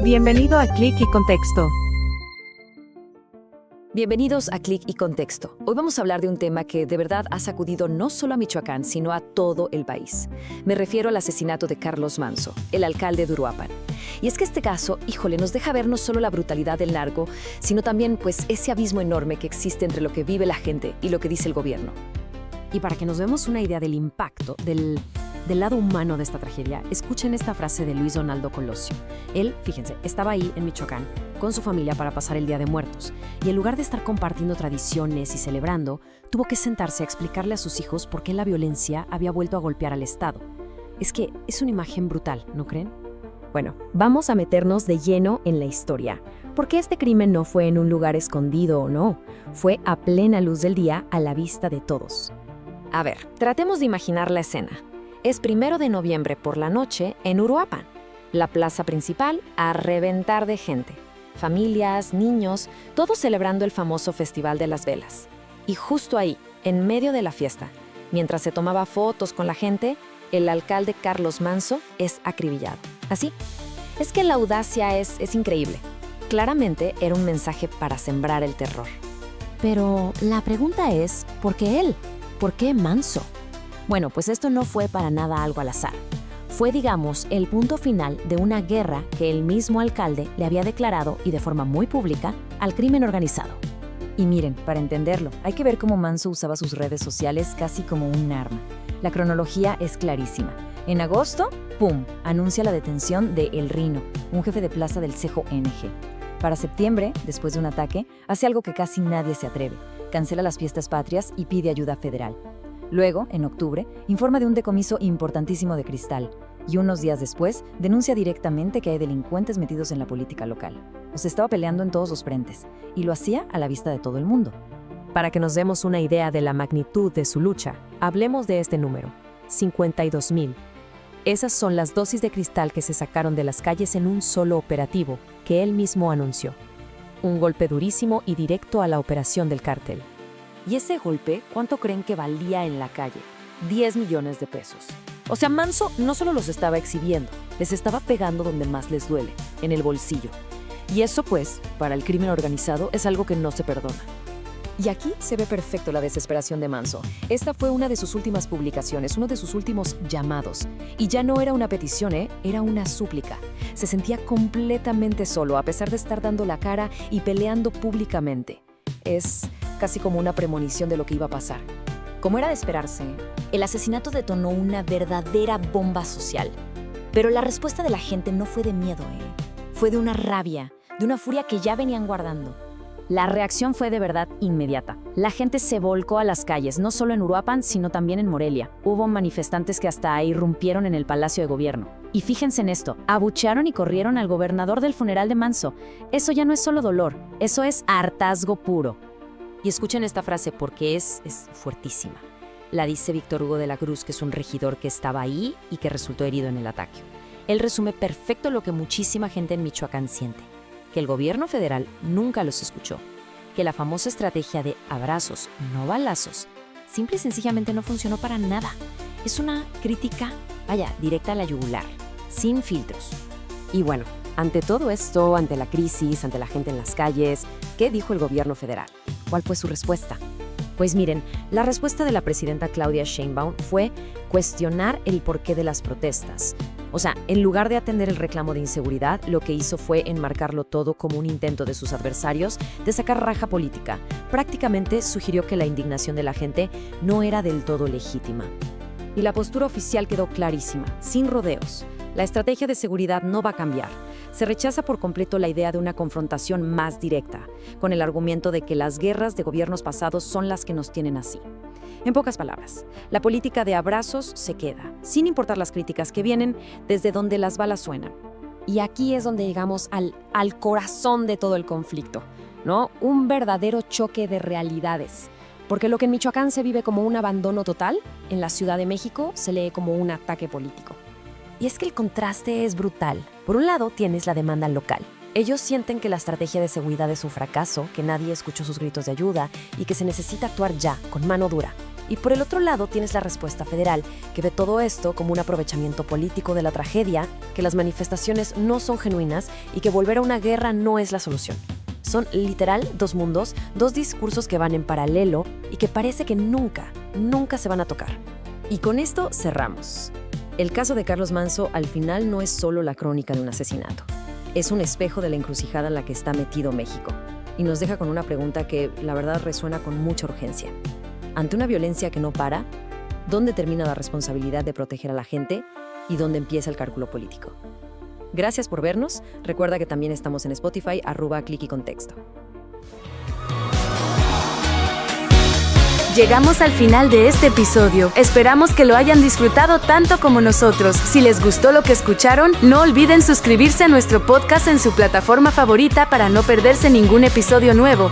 Bienvenido a Clic y Contexto. Bienvenidos a Clic y Contexto. Hoy vamos a hablar de un tema que de verdad ha sacudido no solo a Michoacán, sino a todo el país. Me refiero al asesinato de Carlos Manzo, el alcalde de Uruapan. Y es que este caso, híjole, nos deja ver no solo la brutalidad del narco, sino también pues ese abismo enorme que existe entre lo que vive la gente y lo que dice el gobierno. Y para que nos demos una idea del impacto, del lado humano de esta tragedia, escuchen esta frase de Luis Donaldo Colosio. Él, fíjense, estaba ahí en Michoacán con su familia para pasar el Día de Muertos. Y en lugar de estar compartiendo tradiciones y celebrando, tuvo que sentarse a explicarle a sus hijos por qué la violencia había vuelto a golpear al Estado. Es que es una imagen brutal, ¿no creen? Bueno, vamos a meternos de lleno en la historia, porque este crimen no fue en un lugar escondido o no, fue a plena luz del día a la vista de todos. A ver, tratemos de imaginar la escena. Es 1 de noviembre por la noche en Uruapan. La plaza principal a reventar de gente. Familias, niños, todos celebrando el famoso Festival de las Velas. Y justo ahí, en medio de la fiesta, mientras se tomaba fotos con la gente, el alcalde Carlos Manzo es acribillado. ¿Así? Es que la audacia es increíble. Claramente era un mensaje para sembrar el terror. Pero la pregunta es, ¿por qué él? ¿Por qué Manzo? Bueno, pues esto no fue para nada algo al azar. Fue, digamos, el punto final de una guerra que el mismo alcalde le había declarado, y de forma muy pública, al crimen organizado. Y miren, para entenderlo, hay que ver cómo Manzo usaba sus redes sociales casi como un arma. La cronología es clarísima. En agosto, ¡pum!, anuncia la detención de El Rino, un jefe de plaza del cejo NG. Para septiembre, después de un ataque, hace algo que casi nadie se atreve. Cancela las fiestas patrias y pide ayuda federal. Luego, en octubre, informa de un decomiso importantísimo de cristal. Y unos días después, denuncia directamente que hay delincuentes metidos en la política local. O sea, estaba peleando en todos los frentes. Y lo hacía a la vista de todo el mundo. Para que nos demos una idea de la magnitud de su lucha, hablemos de este número, 52,000. Esas son las dosis de cristal que se sacaron de las calles en un solo operativo, que él mismo anunció. Un golpe durísimo y directo a la operación del cártel. ¿Y ese golpe cuánto creen que valía en la calle? 10 millones de pesos. O sea, Manzo no solo los estaba exhibiendo, les estaba pegando donde más les duele, en el bolsillo. Y eso, pues, para el crimen organizado es algo que no se perdona. Y aquí se ve perfecto la desesperación de Manzo. Esta fue una de sus últimas publicaciones, uno de sus últimos llamados. Y ya no era una petición, era una súplica. Se sentía completamente solo, a pesar de estar dando la cara y peleando públicamente. Es casi como una premonición de lo que iba a pasar. Como era de esperarse, el asesinato detonó una verdadera bomba social. Pero la respuesta de la gente no fue de miedo, fue de una rabia, de una furia que ya venían guardando. La reacción fue de verdad inmediata. La gente se volcó a las calles, no solo en Uruapan, sino también en Morelia. Hubo manifestantes que hasta irrumpieron en el Palacio de Gobierno. Y fíjense en esto, abuchearon y corrieron al gobernador del funeral de Manzo. Eso ya no es solo dolor, eso es hartazgo puro. Y escuchen esta frase porque es fuertísima. La dice Víctor Hugo de la Cruz, que es un regidor que estaba ahí y que resultó herido en el ataque. Él resume perfecto lo que muchísima gente en Michoacán siente. Que el gobierno federal nunca los escuchó. Que la famosa estrategia de abrazos, no balazos, simple y sencillamente no funcionó para nada. Es una crítica, directa a la yugular, sin filtros. Y bueno, ante todo esto, ante la crisis, ante la gente en las calles, ¿qué dijo el gobierno federal? ¿Cuál fue su respuesta? Pues miren, la respuesta de la presidenta Claudia Sheinbaum fue cuestionar el porqué de las protestas. O sea, en lugar de atender el reclamo de inseguridad, lo que hizo fue enmarcarlo todo como un intento de sus adversarios de sacar raja política. Prácticamente sugirió que la indignación de la gente no era del todo legítima. Y la postura oficial quedó clarísima, sin rodeos. La estrategia de seguridad no va a cambiar. Se rechaza por completo la idea de una confrontación más directa, con el argumento de que las guerras de gobiernos pasados son las que nos tienen así. En pocas palabras, la política de abrazos se queda, sin importar las críticas que vienen desde donde las balas suenan. Y aquí es donde llegamos al corazón de todo el conflicto, ¿no? Un verdadero choque de realidades. Porque lo que en Michoacán se vive como un abandono total, en la Ciudad de México se lee como un ataque político. Y es que el contraste es brutal. Por un lado, tienes la demanda local. Ellos sienten que la estrategia de seguridad es un fracaso, que nadie escuchó sus gritos de ayuda y que se necesita actuar ya, con mano dura. Y por el otro lado tienes la respuesta federal, que ve todo esto como un aprovechamiento político de la tragedia, que las manifestaciones no son genuinas y que volver a una guerra no es la solución. Son literal dos mundos, dos discursos que van en paralelo y que parece que nunca se van a tocar. Y con esto cerramos. El caso de Carlos Manso al final no es solo la crónica de un asesinato. Es un espejo de la encrucijada en la que está metido México. Y nos deja con una pregunta que, la verdad, resuena con mucha urgencia. Ante una violencia que no para, ¿dónde termina la responsabilidad de proteger a la gente y dónde empieza el cálculo político? Gracias por vernos. Recuerda que también estamos en Spotify, @Click y Contexto. Llegamos al final de este episodio. Esperamos que lo hayan disfrutado tanto como nosotros. Si les gustó lo que escucharon, no olviden suscribirse a nuestro podcast en su plataforma favorita para no perderse ningún episodio nuevo.